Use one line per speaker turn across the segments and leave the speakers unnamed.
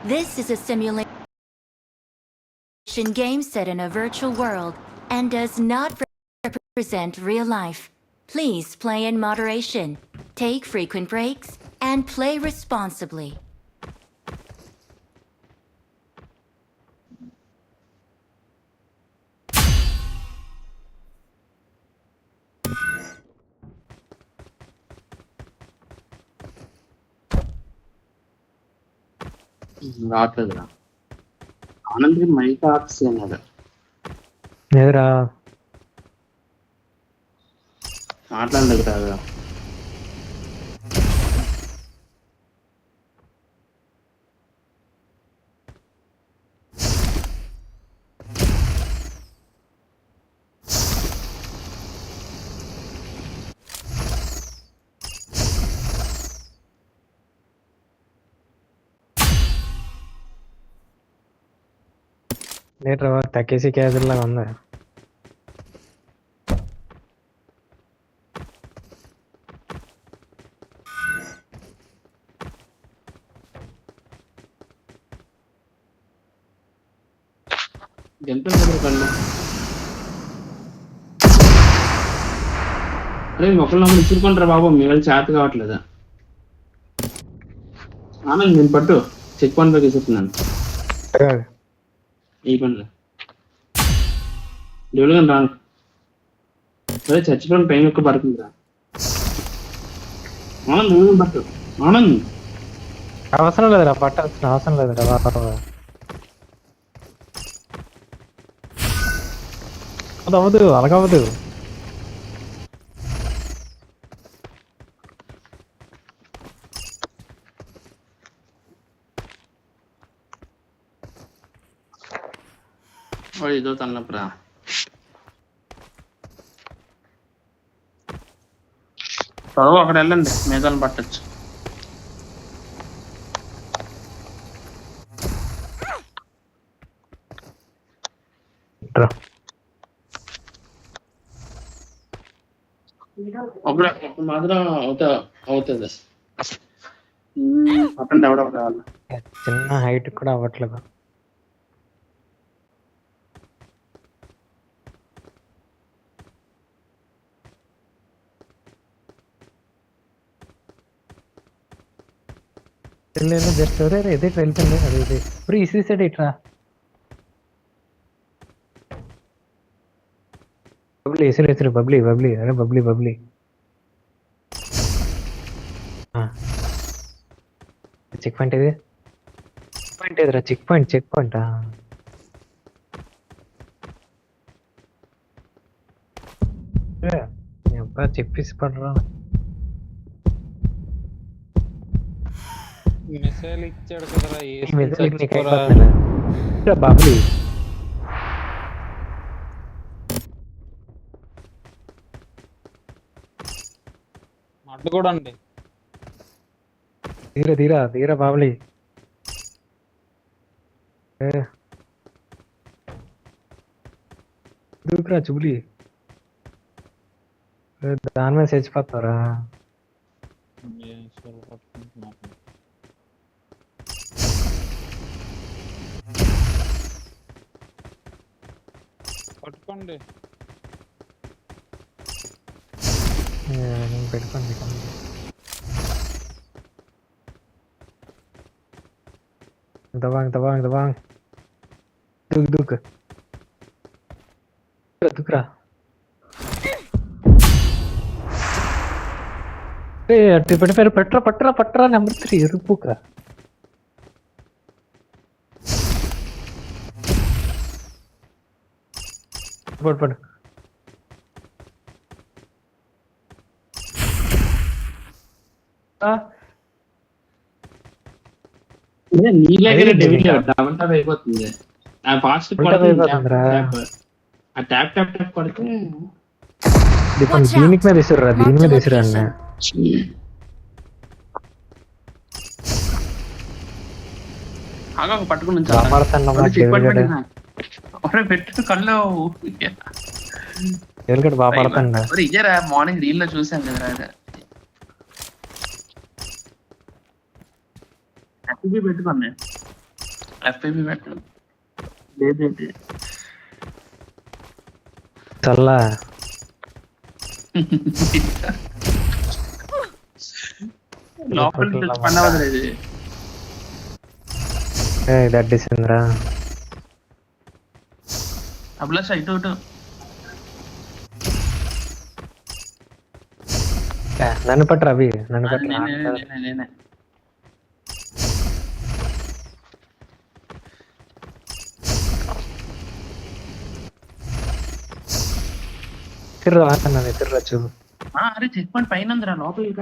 This is a simulation game set in a virtual world and does not represent real life. Please play in moderation, take frequent breaks, and play responsibly.
రావట్లేదురా. ఆనంద్కి మైక్ ఆర్ట్స్ అన్నాడు.
ఎదురా
మాట్లాడలేదు కదా.
Later తక్కేసి casual లాగా ఉంది.
అరే ఒకళ్ళొకరు ఇచ్చుకుంటారా బాబు, మీ వాళ్ళు చేత కావట్లేదా? ఆనంద్ నేను పట్టు చెక్ పాయింట్ పైకి ఇస్తున్నాను ఈ పనులు డెవలగా రాను. అదే చచ్చిపోయిన టైం ఎక్కువ పడుతుందిరా. ఆనంద్ డెవలగా పట్టు. ఆనంద్
అవసరం లేదురా, పట్టాల్సిన అవసరం లేదురా. అది అవ్వదు, అలాగవ్వదు.
ఇదో తల్లపురా. చదువు అక్కడ వెళ్ళండి, మేఘాలను పట్టచ్చు. అప్పుడు మాత్రం అవుతుంది. పట్టండి ఎవడో కావాలి.
చిన్న హైట్ కూడా అవ్వట్లేదు. జస్ట్ ఇదే వెళ్ళిపోయింది. అదే ఇదే ఇప్పుడు ఈ సైడ్ ఇట్రా బబ్లీ వేసారు బబ్లీ బబ్లీ అరే బబ్లీ బబ్లీ చెక్ పాయింట్ ఇది పాయింట్ ఏదిరా? చెక్ పాయింట్ చెప్పేసి పడరా.
మిసైల్ ఇచ్చాడు కదరా,
బాబులి
అడ్డు కూడా అండి.
తీరా బాబులి. దూకురా చుబులి, దాని మీద చచ్చిపోతారా?
పట్టుకోండి,
పెట్టుకోండి. దవాంగ్ దూకు దూకురా. అట్టి పెట్టారు, పట్టరా నెంబర్ 3 ఎరుపుకురా. పడు
నీ దగ్గర డెవిల్ డబుల్ టాప్ అయిపోతుంది. ఆ ఫాస్ట్ ట్యాప్ కొడితే
దీనికి మీద వేసారు, దీని మీద వేసారు అన్న.
పట్టుకుని పెట్టు కళ్ళు
బాపడతాండ.
ఇయ్యరా మార్నింగ్ రీల్ లో చూసాను కదరా. పెట్టుకోండి ఎఫ్ఐబి పెట్టాను లేదేంటి
చల్లా
లోపలికి తెచ్చి పని అవ్వదు ఇది
దడ్డిసిందిరా.
అభిలాష్ ఇటు ఇటు
నన్ను పట్టరు అవి, నన్ను పట్టరు.
నేనే
తిరగచ్చు.
అరే చెక్ పాయింట్ పైన ఉందిరా, లోపలికి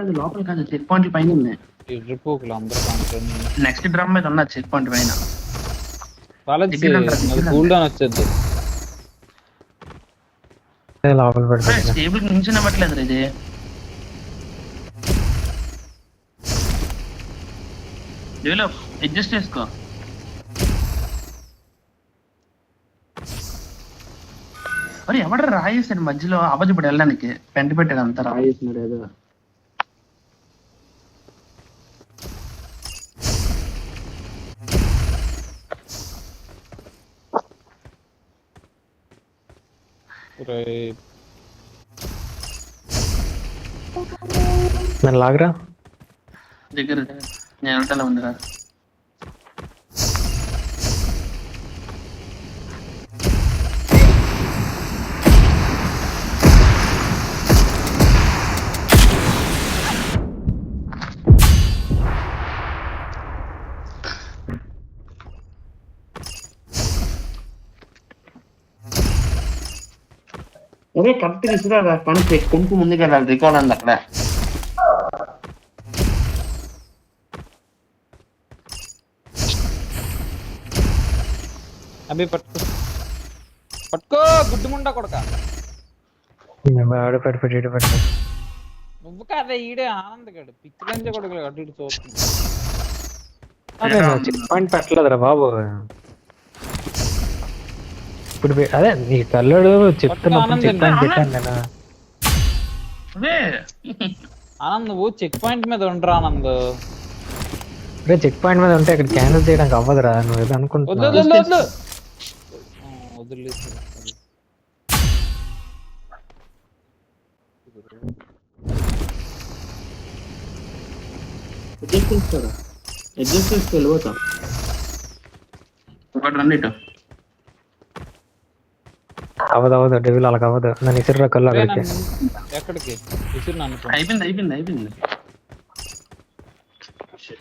కాదు చెక్ పాయింట్ పైన ఉంది.
ఎర్రిపోకులు అందరూ కాన్ఫరెన్స్
నెక్స్ట్ డ్రమ్ మీద ఉన్నది చెక్ పాయింట్ పైన.
వాళ్ళకి కూల్ డౌన్ వచ్చేది.
లోపల పెడతా.
టేబుల్ నుంచి నమ్మట్లేదు ఇది. డెవలప్ అడ్జస్ట్ చేసుకో. మరి ఎవడ రాయేసాడు మధ్యలో అవ్వదు ఇప్పుడు వెళ్ళడానికి, పెంట పెట్టాడు అంతా రాయేసినాడు ఏదో.
నన్ను లాగరా
దగ్గర నేను వెళ్ళటంలో ఉందిరా. అదే కరెక్ట్ ఇసురా పని కొంచెం ముందుకు వెళ్ళాలి, రికార్డ్ అంది అక్కడ.
అభి పట్టుకో గుడ్డుముండా కొడక.
పెట్టి
నువ్వు కాదే ఈడే ఆనంద్ గడు పిచ్చిలంజ కొడుకు అటు ఇటు చూస్తుంది.
చెక్ పాయింట్ పెట్టలేదురా బాబు. ఇప్పుడు అదే నీ కల్లుడు చెప్తున్నప్పుడు చెక్ పాయింట్ పెట్టాను నేను.
ఆనంద్ నువ్వు చెక్ పాయింట్ మీద ఉండరా ఆనంద్.
అరే చెక్ పాయింట్ మీద ఉంటే ఇక్కడ క్యాన్సిల్ చేయడానికి అవ్వదురా, నువ్వు ఏదో అనుకుంటున్నావు.
అడ్జస్ట్ చేసుకో వెళ్ళిపోతా. ఒకటి రండి ఇటు.
అవ్వదు డెవిల్ అలాగ అవ్వదు. నన్ను ఇసురురా కళ్ళు అక్కడికి.
ఎక్కడికి
అయిపోయింది.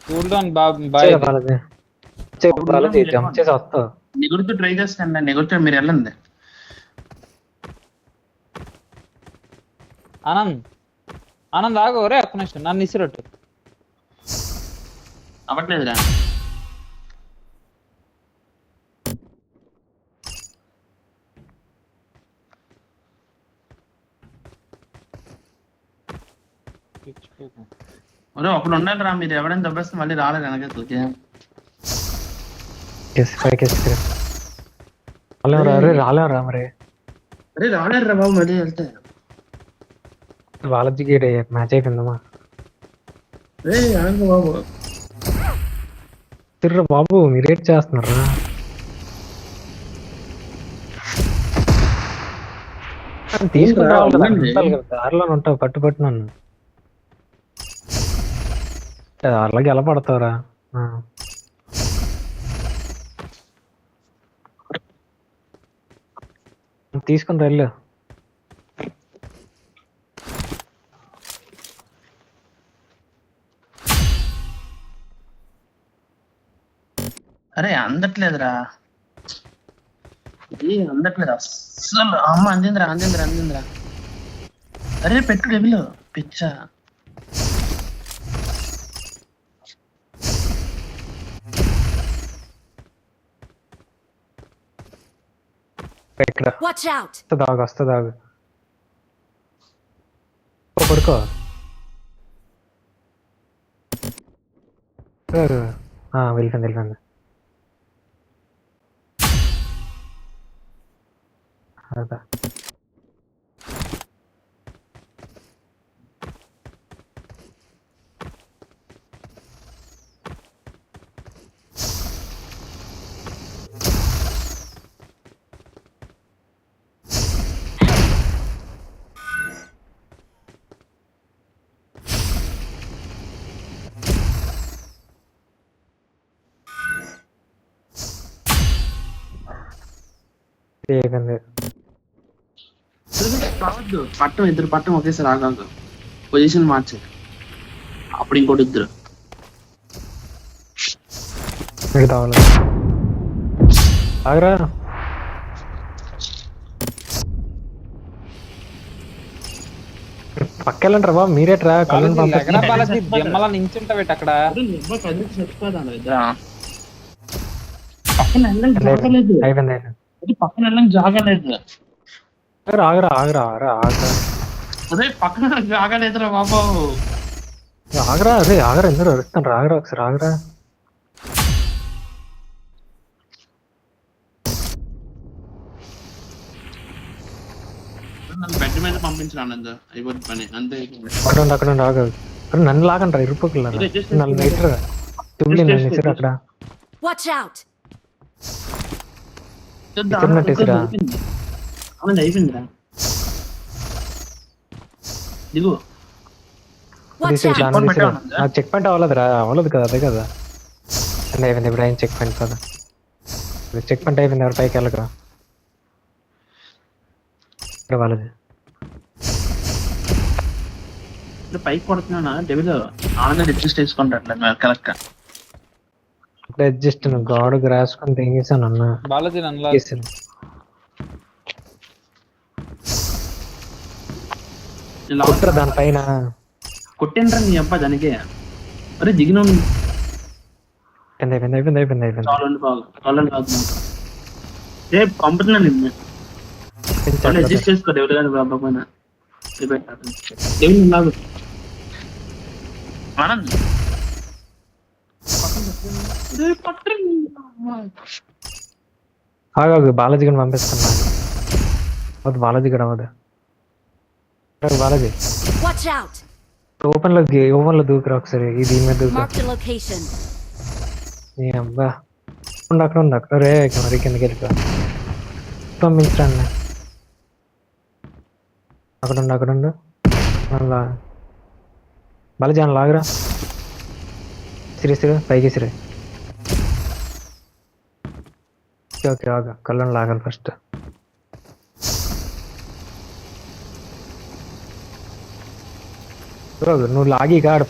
Cool down bye.
జంప్ చేసి వస్తావు.
నిగురుతూ ట్రై చేస్తాను, నిగురుతూ మీరు వెళ్ళండి.
ఆనంద్ ఆగు రే ఒక్క నిమిషం, నన్ను ఇసిరట్టు.
అవ్వట్లేదురా. ఒరే ఒకడు ఉండాలి రా, మీరు ఎవరైనా దెబ్బేస్తే మళ్ళీ రాలేదు వెనక.
రాలేరా మరి.
అరే రాలేరు రా బాబు, మళ్ళీ వెళ్తే
వాళ్ళకి మ్యాచ్ అయిపోయిందమ్మా.
రే బాబు
తిర్రా బాబు, మీరేట్ చేస్తున్నారా? తీసుకుని రావాలి, దారిలో ఉంటావు, పట్టు నన్ను. అలాగే ఎలా పడతావురా? తీసుకుని వెళ్ళు.
అరే అందట్లేదురా, అందట్లేదు అస్సలు. అమ్మ అందిందిరా. అరే పెట్టు డెవిల్ పిచ్చా.
వస్తుందాగు పడుకో. వెళ్ళిపోయింది. అదా అయిపోయింది.
రావద్దు, పట్టం ఇద్దరు పట్టం ఒకేసారి ఆగాదు, పొజిషన్ మార్చే అప్పుడు ఇంకోటి ఇద్దరు.
మిగతా వాళ్ళు ఆగరా. పక్కెళ్ళంటారా బాబు, మీరేట్రా కళ్ళని
బాలాజీ లెగరా
పంపిస్తున్నారు.
బాలాజీ దిమ్మలా నించుంటావేట అక్కడ.
పక్కన వెళ్ళడానికి జాగలేదు,
అయిపోయింది.
పక్కన వెళ్ళడానికి జాగలేదు.
ఆగరా ఆగరా ఆగరా ఆగరా
అదే పక్కన జాగలేదురా బాబు.
ఆగరా. అదే ఆగరా, ఎందుకు అడుగుతాను. ఆగరా ఒకసారి ఆగరా.
నన్ను బెడ్ మీద పంపించిన ఆనంద్, అయిపోద్ది పని అంతే.
అక్కడ ఉండి ఆగదు. అరే నన్ను లాగంటారా ఇరుపుకులు నన్ను నైట్రా తుమ్లి నన్ను ఇచ్చారు అక్కడ.
Watch out!
ఇక్కడ తీసిరా.
ఆనంద్ అయిపోయిందిరా, దిగు.
Watch
తీసి
out!
దాన్ని తీసిరా. నాకు చెక్ పాయింట్ అవ్వలేదురా, అవ్వలేదు కదా, అదే కదా. అంటే అయిపోయింది ఇప్పుడు. ఆయన చెక్ పాయింట్ కదా, చెక్ పాయింట్ అయిపోయింది. ఎవరు పైకి వెళ్ళకరా. ఇక్కడ వాళ్ళది
పైకి కొడుతున్నా డెవిల్ ఆనంద్ అడ్జస్ట్ చేసుకుంటాడు కలెక్ట్.
ఇప్పుడు అడ్జస్ట్ గాడు రాసుకొని తెంగేసాను అన్న.
బాలాజీ నన్ను
తీసాను. కొట్టరా దానిపైన.
కొట్టేంట్రా నీ అబ్బా దానికి. అరే దిగిన
అయిపోయింది అయిపోయింది అయిపోయింది అయిపోయింది.
చాలండి బాగా చాలండి కాదు. రేపు పంపుతున్నా నిన్ను అడ్జస్ట్ చేసుకో డెవిల్ గారి బాబా పైన. డెవిల్ లాగు ఆనంద్.
ఆగు బాలాజీ గని పంపిస్తున్నా. వద్దు బాలాజీ గడ అవ్వదు. Balaji
Watch out!
ఓపెన్ లో దూకురా ఒకసారి. ఈ దీని మీద దూకురా.
Mark the location.
నీ అబ్బా అక్కడ ఉంది అక్కడ. రే మరి కిందకి వెళ్ళిపో. పంపించండి. అక్కడ ఉండు మళ్ళా. బాలాజీ అని లాగరా. సిరి పైకి సిరి. ఓకే ఆగా, కళ్ళని లాగాలి ఫస్ట్. నువ్వు లాగి కాడు